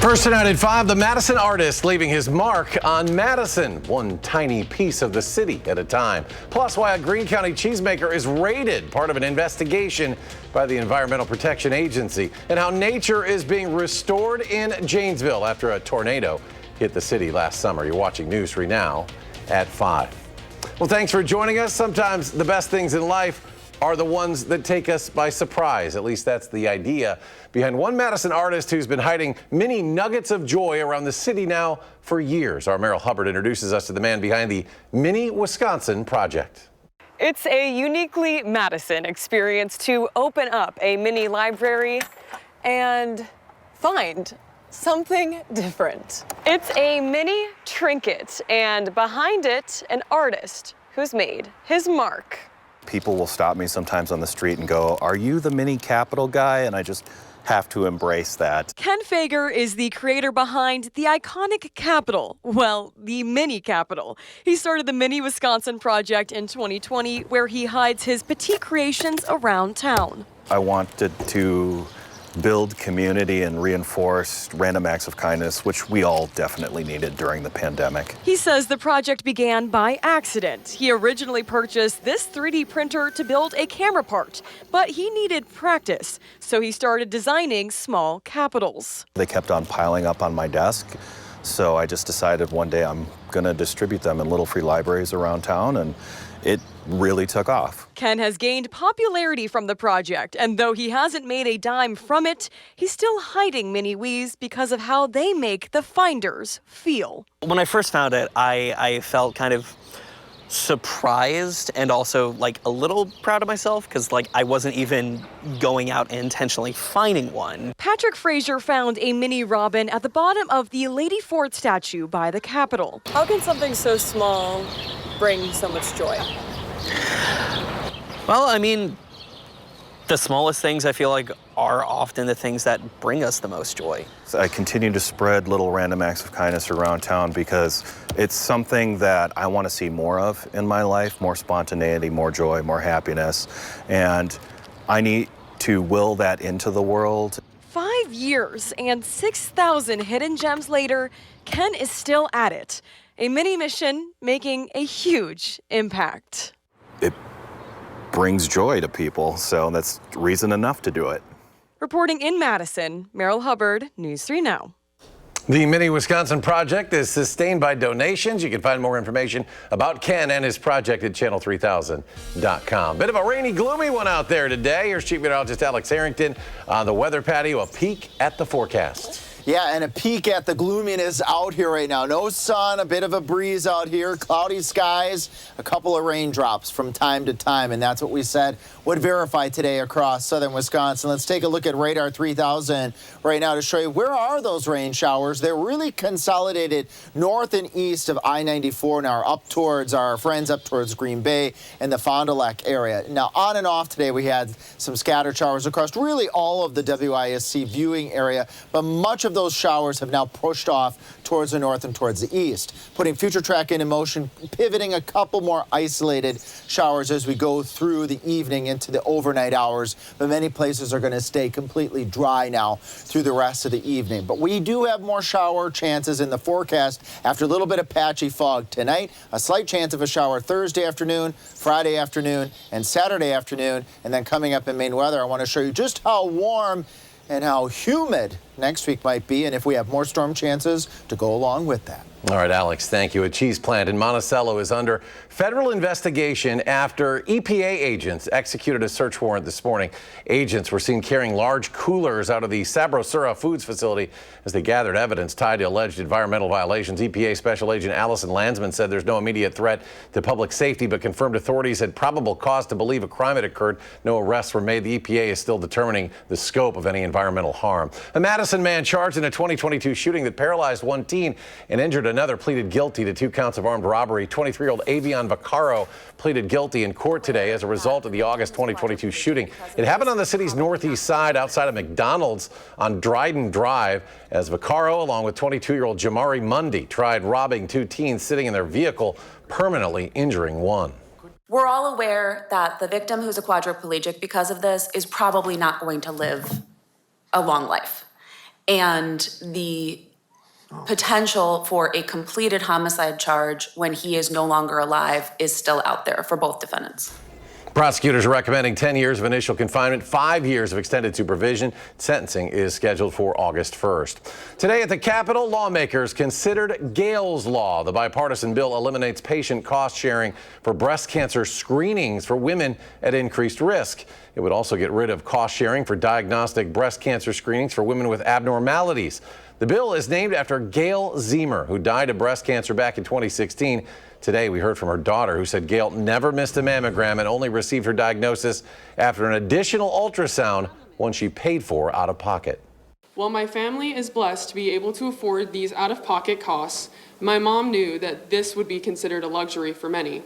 First tonight at 5, the Madison artist leaving his mark on Madison, one tiny piece of the city at a time. Plus, why a Greene County cheesemaker is raided, part of an investigation by the Environmental Protection Agency, and how nature is being restored in Janesville after a tornado hit the city last summer. You're watching News 3 Now at 5. Well, thanks for joining us. Sometimes the best things in life are the ones that take us by surprise. At least that's the idea behind one Madison artist who's been hiding many nuggets of joy around the city now for years. Our Meryl Hubbard introduces us to the man behind the Mini Wisconsin project. It's a uniquely Madison experience to open up a mini library and find something different. It's a mini trinket, and behind it, an artist who's made his mark. People will stop me sometimes on the street and go, "Are you the mini Capitol guy?" And I just have to embrace that. Ken Fager is the creator behind the iconic Capitol. Well, the mini Capitol. He started the Mini Wisconsin project in 2020, where he hides his petite creations around town. I wanted to build community and reinforce random acts of kindness, which we all definitely needed during the pandemic. He says the project began by accident. He originally purchased this 3D printer to build a camera part, but he needed practice, so he started designing small capitals. They kept on piling up on my desk, so I just decided one day I'm going to distribute them in little free libraries around town, and it really took off. Ken has gained popularity from the project, and though he hasn't made a dime from it, he's still hiding mini Wies because of how they make the finders feel. When I first found it, I felt kind of surprised and also like a little proud of myself because I wasn't even going out and intentionally finding one. Patrick Frazier found a mini robin at the bottom of the Lady Ford statue by the Capitol. How can something so small bring so much joy? Well, I mean, the smallest things I feel like are often the things that bring us the most joy. So I continue to spread little random acts of kindness around town because it's something that I want to see more of in my life, more spontaneity, more joy, more happiness, and I need to will that into the world. 5 years and 6,000 hidden gems later, Ken is still at it. A mini mission making a huge impact. It brings joy to people, so that's reason enough to do it. Reporting in Madison, Meryl Hubbard, News 3 Now. The Mini Wisconsin project is sustained by donations. You can find more information about Ken and his project at channel3000.com. Bit of a rainy, gloomy one out there today. Here's Chief Meteorologist Alex Harrington on the weather patio. A peek at the forecast. Yeah, and a peek at the gloominess out here right now. No sun, a bit of a breeze out here, cloudy skies, a couple of raindrops from time to time, and that's what we said would verify today across southern Wisconsin. Let's take a look at Radar 3000 right now to show you where are those rain showers. They're really consolidated north and east of I-94 now, up towards our friends up towards Green Bay and the Fond du Lac area. Now, on and off today, we had some scattered showers across really all of the WISC viewing area, but much of those showers have now pushed off towards the north and towards the east, putting future track into motion, pivoting a couple more isolated showers as we go through the evening into the overnight hours, but many places are going to stay completely dry now through the rest of the evening. But we do have more shower chances in the forecast after a little bit of patchy fog tonight, a slight chance of a shower Thursday afternoon, Friday afternoon, and Saturday afternoon. And then coming up in Maine weather, I want to show you just how warm and how humid next week might be, and if we have more storm chances to go along with that. All right, Alex, thank you. A cheese plant in Monticello is under federal investigation after EPA agents executed a search warrant this morning. Agents were seen carrying large coolers out of the Sabrosura Foods facility as they gathered evidence tied to alleged environmental violations. EPA Special Agent Allison Landsman said there's no immediate threat to public safety, but confirmed authorities had probable cause to believe a crime had occurred. No arrests were made. The EPA is still determining the scope of any environmental harm. A Madison man charged in a 2022 shooting that paralyzed one teen and injured another pleaded guilty to 2 counts of armed robbery. 23-year-old Avion Vaccaro pleaded guilty in court today as a result of the August 2022 shooting. It happened on the city's northeast side outside of McDonald's on Dryden Drive as Vaccaro, along with 22-year-old Jamari Mundy, tried robbing 2 teens sitting in their vehicle, permanently injuring one. We're all aware that the victim, who's a quadriplegic because of this, is probably not going to live a long life. and the potential for a completed homicide charge when he is no longer alive is still out there for both defendants. Prosecutors are recommending 10 years of initial confinement, 5 years of extended supervision. Sentencing is scheduled for August 1st. Today at the Capitol, lawmakers considered Gale's Law. The bipartisan bill eliminates patient cost sharing for breast cancer screenings for women at increased risk. It would also get rid of cost sharing for diagnostic breast cancer screenings for women with abnormalities. The bill is named after Gail Zemer, who died of breast cancer back in 2016. Today, we heard from her daughter, who said Gail never missed a mammogram and only received her diagnosis after an additional ultrasound, one she paid for out of pocket. While my family is blessed to be able to afford these out-of-pocket costs, my mom knew that this would be considered a luxury for many.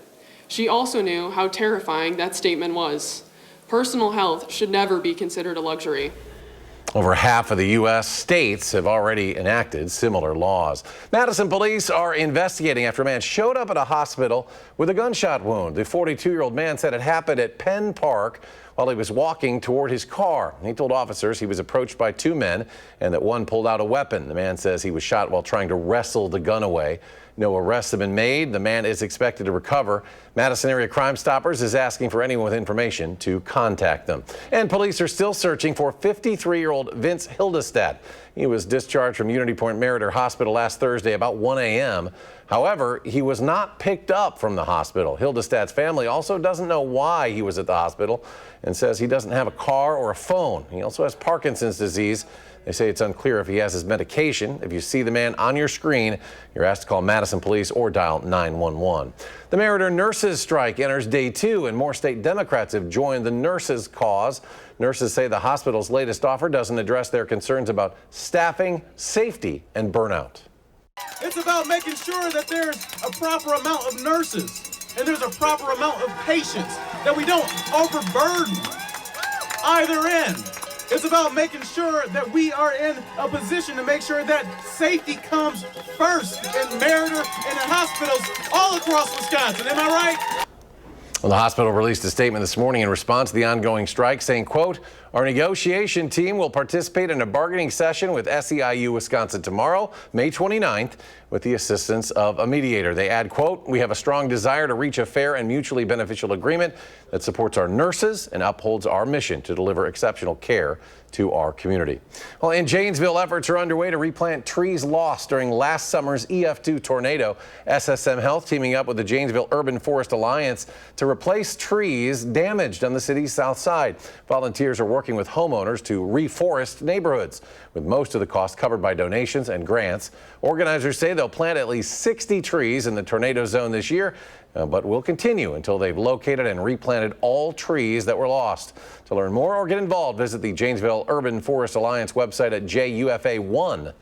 She also knew how terrifying that statement was. Personal health should never be considered a luxury. Over half of the U.S. states have already enacted similar laws. Madison police are investigating after a man showed up at a hospital with a gunshot wound. The 42-year-old man said it happened at Penn Park while he was walking toward his car. He told officers he was approached by two men and that one pulled out a weapon. The man says he was shot while trying to wrestle the gun away. No arrests have been made. The man is expected to recover. Madison Area Crime Stoppers is asking for anyone with information to contact them. And police are still searching for 53-year-old Vince Hildestad. He was discharged from Unity Point Meriter Hospital last Thursday about 1 a.m. However, he was not picked up from the hospital. Hildestad's family also doesn't know why he was at the hospital and says he doesn't have a car or a phone. He also has Parkinson's disease. They say it's unclear if he has his medication. If you see the man on your screen, you're asked to call Madison Police or dial 911. The Meriter nurses strike enters day 2, and more state Democrats have joined the nurses' cause. Nurses say the hospital's latest offer doesn't address their concerns about staffing, safety, and burnout. It's about making sure that there's a proper amount of nurses and there's a proper amount of patients, that we don't overburden either end. It's about making sure that we are in a position to make sure that safety comes first in Meriter and in hospitals all across Wisconsin. Am I right? Well, the hospital released a statement this morning in response to the ongoing strike, saying, quote, "Our negotiation team will participate in a bargaining session with SEIU Wisconsin tomorrow, May 29th, with the assistance of a mediator." They add, quote, "We have a strong desire to reach a fair and mutually beneficial agreement that supports our nurses and upholds our mission to deliver exceptional care to our community." Well, in Janesville, efforts are underway to replant trees lost during last summer's EF2 tornado. SSM Health teaming up with the Janesville Urban Forest Alliance to replace trees damaged on the city's south side. Volunteers are working with homeowners to reforest neighborhoods, with most of the cost covered by donations and grants. Organizers say they'll plant at least 60 trees in the tornado zone this year, but will continue until they've located and replanted all trees that were lost. To learn more or get involved, visit the Janesville Urban Forest Alliance website at jufa1.org.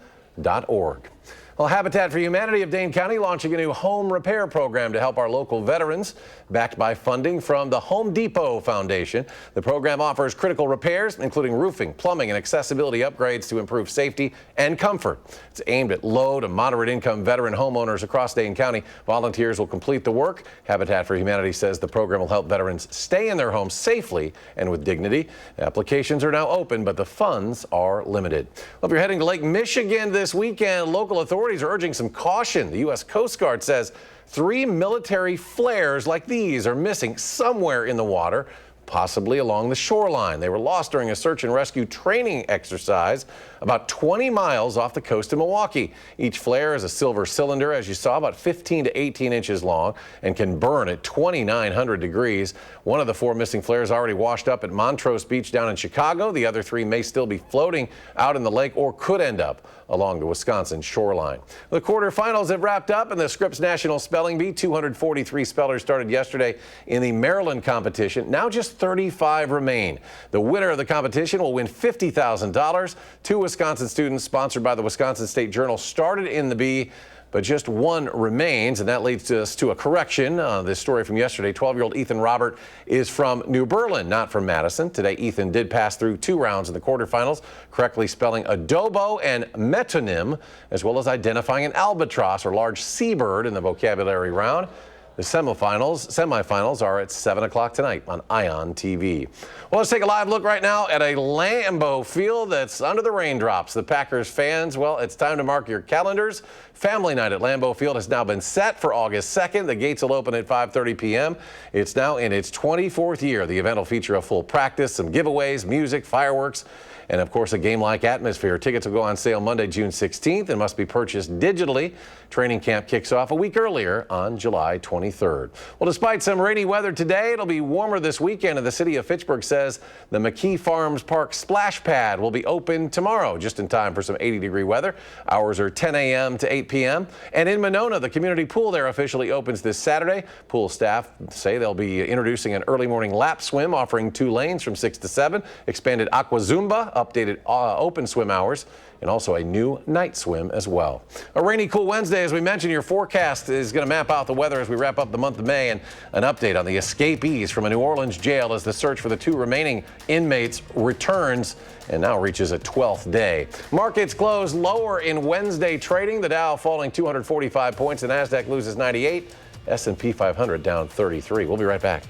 Well, Habitat for Humanity of Dane County launching a new home repair program to help our local veterans, backed by funding from the Home Depot Foundation. The program offers critical repairs, including roofing, plumbing, and accessibility upgrades to improve safety and comfort. It's aimed at low to moderate income veteran homeowners across Dane County. Volunteers will complete the work. Habitat for Humanity says the program will help veterans stay in their homes safely and with dignity. Applications are now open, but the funds are limited. Well, if you're heading to Lake Michigan this weekend, local authorities are urging some caution. The U.S. Coast Guard says 3 military flares like these are missing somewhere in the water, possibly along the shoreline. They were lost during a search and rescue training exercise about 20 miles off the coast of Milwaukee. Each flare is a silver cylinder, as you saw, about 15 to 18 inches long and can burn at 2,900 degrees. One of the 4 missing flares already washed up at Montrose Beach down in Chicago. The other 3 may still be floating out in the lake or could end up along the Wisconsin shoreline. The quarterfinals have wrapped up in the Scripps National Spelling Bee. 243 spellers started yesterday in the Maryland competition. Now just 35 remain. The winner of the competition will win $50,000. 2 Wisconsin students sponsored by the Wisconsin State Journal started in the Bee, but just 1 remains, and that leads us to a correction. This story from yesterday, 12-year-old Ethan Robert is from New Berlin, not from Madison. Today, Ethan did pass through 2 rounds in the quarterfinals, correctly spelling adobo and metonym, as well as identifying an albatross or large seabird in the vocabulary round. The semifinals are at 7 o'clock tonight on Ion TV. Well, let's take a live look right now at a Lambeau Field that's under the raindrops. The Packers fans, well, it's time to mark your calendars. Family night at Lambeau Field has now been set for August 2nd. The gates will open at 5:30 p.m. It's now in its 24th year. The event will feature a full practice, some giveaways, music, fireworks, and of course a game-like atmosphere. Tickets will go on sale Monday, June 16th and must be purchased digitally. Training camp kicks off a week earlier on July 23rd. Well, despite some rainy weather today, it'll be warmer this weekend, and the city of Fitchburg says the McKee Farms Park splash pad will be open tomorrow, just in time for some 80-degree weather. Hours are 10 a.m. to 8 p.m. And in Monona, the community pool there officially opens this Saturday. Pool staff say they'll be introducing an early morning lap swim, offering 2 lanes from 6 to 7, expanded Aqua Zumba, updated open swim hours, and also a new night swim as well. A rainy, cool Wednesday, as we mentioned. Your forecast is going to map out the weather as we wrap up the month of May, and an update on the escapees from a New Orleans jail as the search for the 2 remaining inmates returns and now reaches a 12th day. Markets closed lower in Wednesday trading. The Dow falling 245 points. The Nasdaq loses 98. S&P 500 down 33. We'll be right back.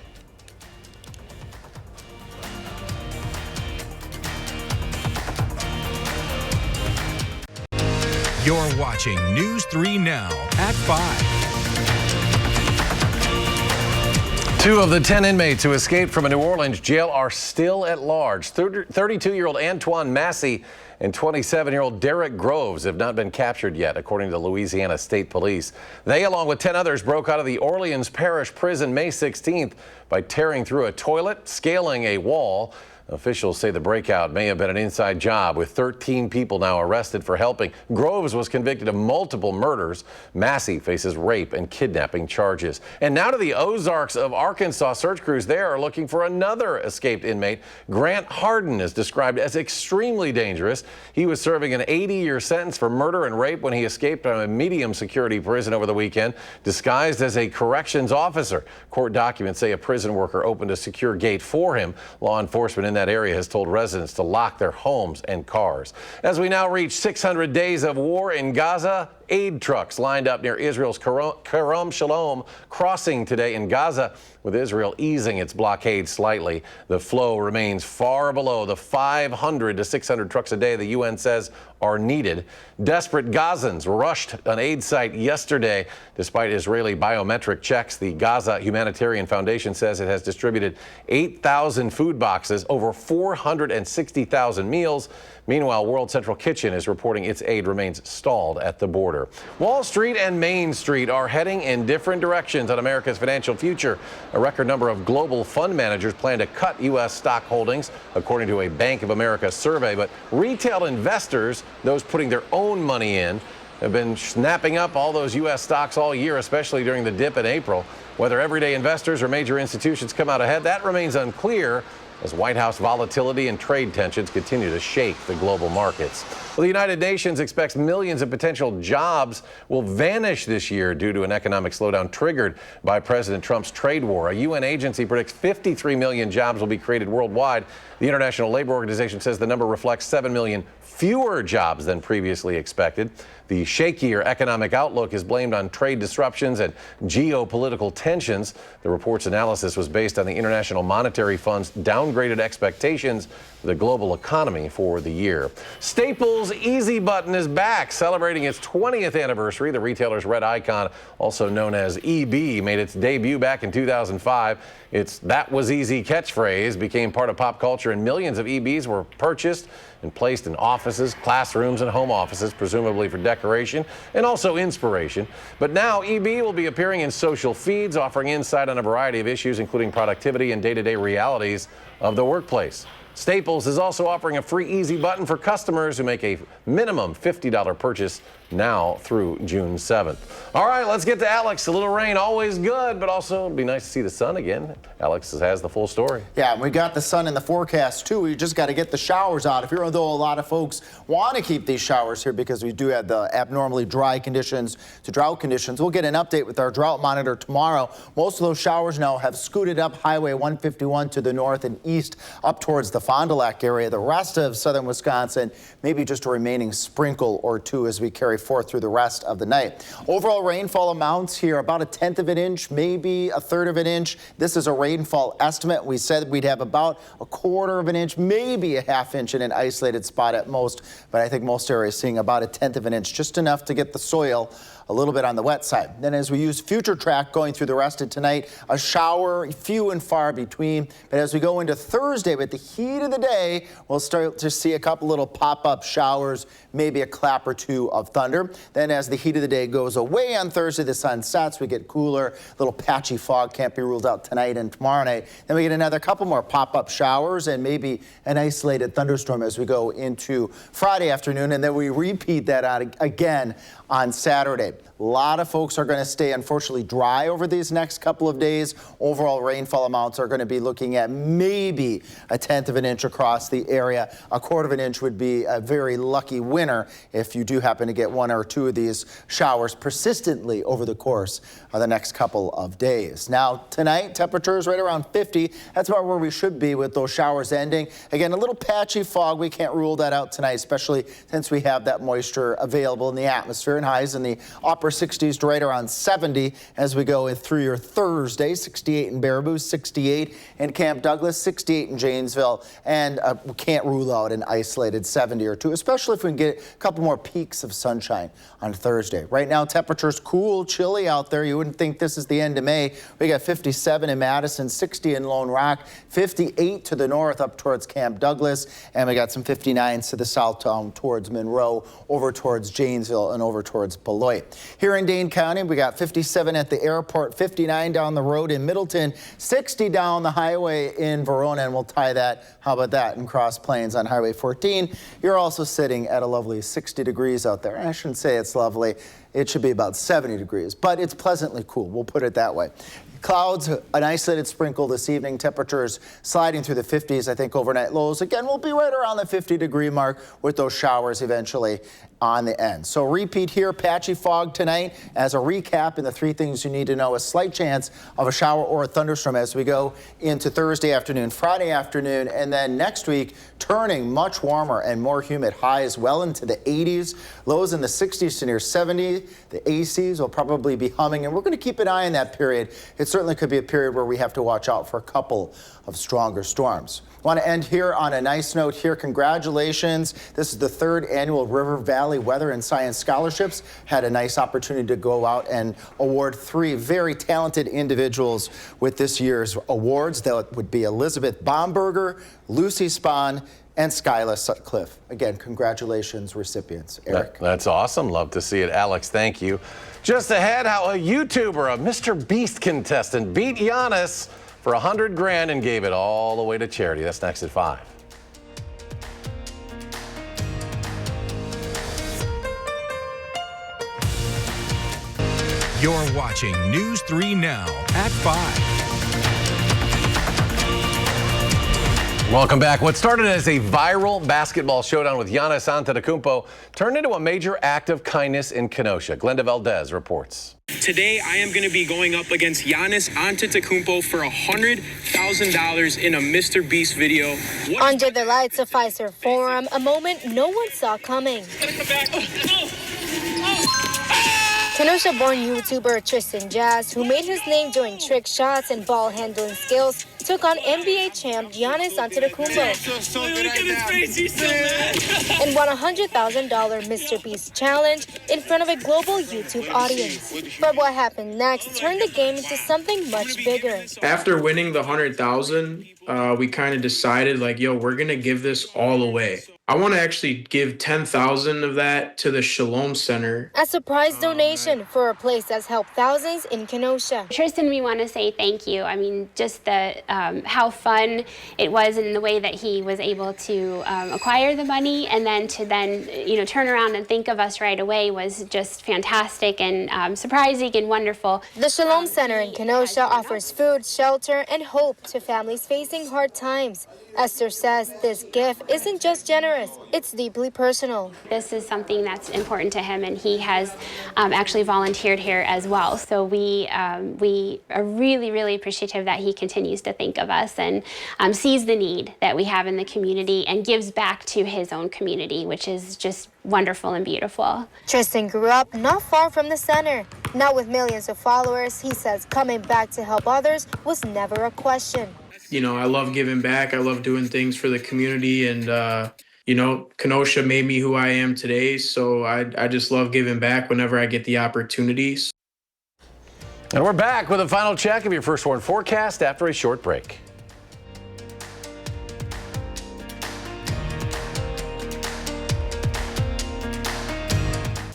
You're watching News 3 Now at 5. 2 of the 10 inmates who escaped from a New Orleans jail are still at large. 32-year-old Antoine Massey and 27-year-old Derek Groves have not been captured yet, according to Louisiana State Police. They, along with 10 others, broke out of the Orleans Parish Prison May 16th by tearing through a toilet, scaling a wall. Officials say the breakout may have been an inside job, with 13 people now arrested for helping. Groves was convicted of multiple murders. Massey faces rape and kidnapping charges. And now to the Ozarks of Arkansas. Search crews there are looking for another escaped inmate. Grant Harden is described as extremely dangerous. He was serving an 80-year sentence for murder and rape when he escaped from a medium security prison over the weekend, disguised as a corrections officer. Court documents say a prison worker opened a secure gate for him. Law enforcement in that area has told residents to lock their homes and cars. As we now reach 600 days of war in Gaza, aid trucks lined up near Israel's Kerem Shalom crossing today in Gaza, with Israel easing its blockade slightly. The flow remains far below the 500 to 600 trucks a day the UN says are needed. Desperate Gazans rushed an aid site yesterday. Despite Israeli biometric checks, the Gaza Humanitarian Foundation says it has distributed 8,000 food boxes, over 460,000 meals. Meanwhile, World Central Kitchen is reporting its aid remains stalled at the border. Wall Street and Main Street are heading in different directions on America's financial future. A record number of global fund managers plan to cut U.S. stock holdings, according to a Bank of America survey. But retail investors, those putting their own money in, have been snapping up all those U.S. stocks all year, especially during the dip in April. Whether everyday investors or major institutions come out ahead, that remains unclear, as White House volatility and trade tensions continue to shake the global markets. Well, the United Nations expects millions of potential jobs will vanish this year due to an economic slowdown triggered by President Trump's trade war. A UN agency predicts 53 million jobs will be created worldwide. The International Labor Organization says the number reflects 7 million fewer jobs than previously expected. The shakier economic outlook is blamed on trade disruptions and geopolitical tensions. The report's analysis was based on the International Monetary Fund's downgraded expectations for the global economy for the year. Staples' Easy Button is back, celebrating its 20th anniversary. The retailer's red icon, also known as EB, made its debut back in 2005. Its "That Was Easy" catchphrase became part of pop culture, and millions of EBs were purchased and placed in offices, classrooms, and home offices, presumably for decoration and also inspiration. But now EB will be appearing in social feeds, offering insight on a variety of issues, including productivity and day-to-day realities of the workplace. Staples is also offering a free Easy Button for customers who make a minimum $50 purchase now through June 7th. All right, let's get to Alex. A little rain, always good, but also it'd be nice to see the sun again. Alex has the full story. Yeah, we got the sun in the forecast too. We just got to get the showers out of here, although a lot of folks want to keep these showers here because we do have the abnormally dry conditions to drought conditions. We'll get an update with our drought monitor tomorrow. Most of those showers now have scooted up Highway 151 to the north and east up towards the the Fond du Lac area. The rest of southern Wisconsin, maybe just a remaining sprinkle or two as we carry forth through the rest of the night. Overall rainfall amounts here about 1/10 of an inch, maybe 1/3 of an inch. This is a rainfall estimate. We said we'd have about 1/4 of an inch, maybe a 1/2 inch in an isolated spot at most. But I think most areas seeing about 1/10 of an inch, just enough to get the soil a little bit on the wet side. Then as we use future track going through the rest of tonight, a shower few and far between. But as we go into Thursday with the heat of the day, we'll start to see a couple little pop-up showers, maybe a clap or two of thunder. Then as the heat of the day goes away on Thursday, the sun sets, we get cooler, little patchy fog can't be ruled out tonight and tomorrow night. Then we get another couple more pop-up showers and maybe an isolated thunderstorm as we go into Friday afternoon, and then we repeat that out again on Saturday. A lot of folks are going to stay, unfortunately, dry over these next couple of days. Overall rainfall amounts are going to be looking at maybe 1/10 of an inch across the area. 1/4 of an inch would be a very lucky winner if you do happen to get 1 or 2 of these showers persistently over the course of the next couple of days. Now, tonight, temperatures right around 50. That's about where we should be with those showers ending. Again, a little patchy fog. We can't rule that out tonight, especially since we have that moisture available in the atmosphere, and highs in the upper 60s to right around 70 as we go through your Thursday. 68 in Baraboo, 68 in Camp Douglas, 68 in Janesville, and we can't rule out an isolated 70 or 2, especially if we can get a couple more peaks of sunshine on Thursday. Right now, temperatures cool, chilly out there. You wouldn't think this is the end of May. We got 57 in Madison, 60 in Lone Rock, 58 to the north up towards Camp Douglas, and we got some 59s to the south down towards Monroe, over towards Janesville, and over towards Beloit. Here in Dane County, we got 57 at the airport, 59 down the road in Middleton, 60 down the highway in Verona, and we'll tie that, how about that, in Cross Plains on Highway 14. You're also sitting at a lovely 60 degrees out there. I shouldn't say it's lovely. It should be about 70 degrees, but it's pleasantly cool. We'll put it that way. Clouds, an isolated sprinkle this evening. Temperatures sliding through the 50s. I think overnight lows, again, will be right around the 50-degree mark with those showers eventually on the end. So repeat here, patchy fog tonight. As a recap, and the 3 things you need to know, a slight chance of a shower or a thunderstorm as we go into Thursday afternoon, Friday afternoon, and then next week turning much warmer and more humid. Highs well into the 80s, lows in the 60s to near 70. The ACs will probably be humming, and we're going to keep an eye on that period. It certainly could be a period where we have to watch out for a couple of stronger storms. I want to end here on a nice note here. Congratulations. This is the 3rd annual River Valley Weather and Science Scholarships. Had a nice opportunity to go out and award 3 very talented individuals with this year's awards. That would be Elizabeth Bomberger, Lucy Spahn, and Skyla Sutcliffe. Again, congratulations, recipients. Eric. That's awesome. Love to see it. Alex, thank you. Just ahead, how a YouTuber, a Mr. Beast contestant, beat Giannis for $100 grand and gave it all the way to charity. That's next at 5. You're watching News 3 Now at 5. Welcome back. What started as a viral basketball showdown with Giannis Antetokounmpo turned into a major act of kindness in Kenosha. Glenda Valdez reports. Today, I am going to be going up against Giannis Antetokounmpo for $100,000 in a Mr. Beast video. Under the lights of Pfizer Forum, a moment no one saw coming. Kenosha-born YouTuber Tristan Jazz, who made his name doing trick shots and ball handling skills, took on NBA champ Giannis Antetokounmpo and won a $100,000 Mr. Beast challenge in front of a global YouTube audience. But what happened next turned the game into something much bigger. After winning the $100,000, we kind of decided, like, yo, we're gonna give this all away. I want to actually give 10,000 of that to the Shalom Center. A surprise donation for a place that's helped thousands in Kenosha. Tristan, we want to say thank you. I mean, just the how fun it was in the way that he was able to acquire the money, and then to turn around and think of us right away was just fantastic and surprising and wonderful. The Shalom Center in Kenosha offers food, shelter, and hope to families facing hard times. Esther says this gift isn't just generous. Morris, it's deeply personal. This is something that's important to him, and he has actually volunteered here as well. So we are really, really appreciative that he continues to think of us and sees the need that we have in the community and gives back to his own community, which is just wonderful and beautiful. Tristan grew up not far from the center. Now with millions of followers, he says coming back to help others was never a question. You know, I love giving back. I love doing things for the community, and you know, Kenosha made me who I am today, so I just love giving back whenever I get the opportunities. And we're back with a final check of your First Warn forecast after a short break.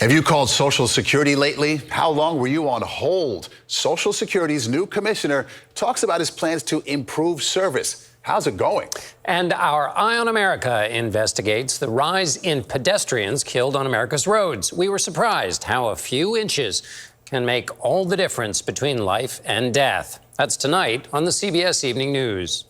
Have you called Social Security lately? How long were you on hold? Social Security's new commissioner talks about his plans to improve service. How's it going? And our Eye on America investigates the rise in pedestrians killed on America's roads. We were surprised how a few inches can make all the difference between life and death. That's tonight on the CBS Evening News.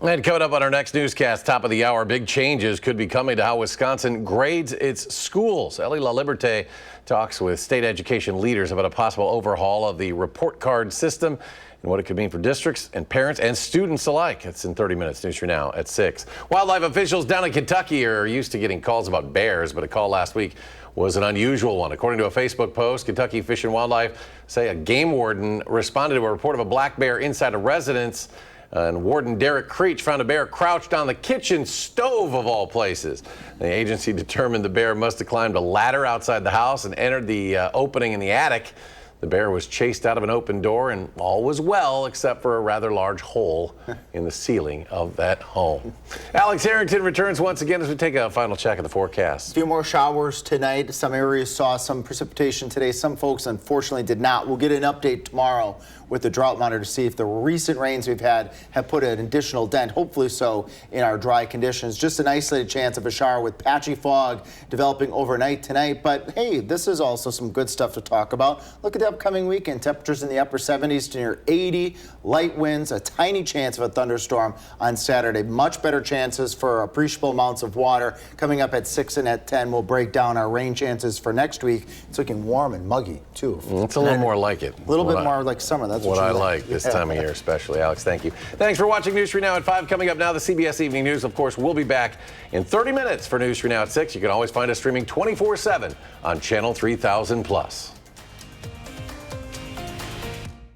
And coming up on our next newscast, top of the hour, big changes could be coming to how Wisconsin grades its schools. Ellie LaLiberte talks with state education leaders about a possible overhaul of the report card system and what it could mean for districts and parents and students alike. It's in 30 minutes. News for Now at 6. Wildlife officials down in Kentucky are used to getting calls about bears, but a call last week was an unusual one. According to a Facebook post, Kentucky Fish and Wildlife say a game warden responded to a report of a black bear inside a residence. And Warden Derek Creech found a bear crouched on the kitchen stove of all places. The agency determined the bear must have climbed a ladder outside the house and entered the opening in the attic. The bear was chased out of an open door, and all was well except for a rather large hole in the ceiling of that home. Alex Harrington returns once again as we take a final check of the forecast. A few more showers tonight. Some areas saw some precipitation today. Some folks unfortunately did not. We'll get an update tomorrow with the drought monitor to see if the recent rains we've had have put an additional dent, hopefully so, in our dry conditions. Just an isolated chance of a shower with patchy fog developing overnight tonight. But hey, this is also some good stuff to talk about. Look at the upcoming weekend. Temperatures in the upper 70s to near 80, light winds, a tiny chance of a thunderstorm on Saturday. Much better chances for appreciable amounts of water. Coming up at 6 and at 10, we'll break down our rain chances for next week. It's looking warm and muggy, too. It's a little more like it. A little bit more like summer. That's what I like this time of year, especially. Alex, thank you. Thanks for watching News 3 Now at 5. Coming up now, the CBS Evening News. Of course, we'll be back in 30 minutes for News 3 Now at 6. You can always find us streaming 24/7 on Channel 3000+.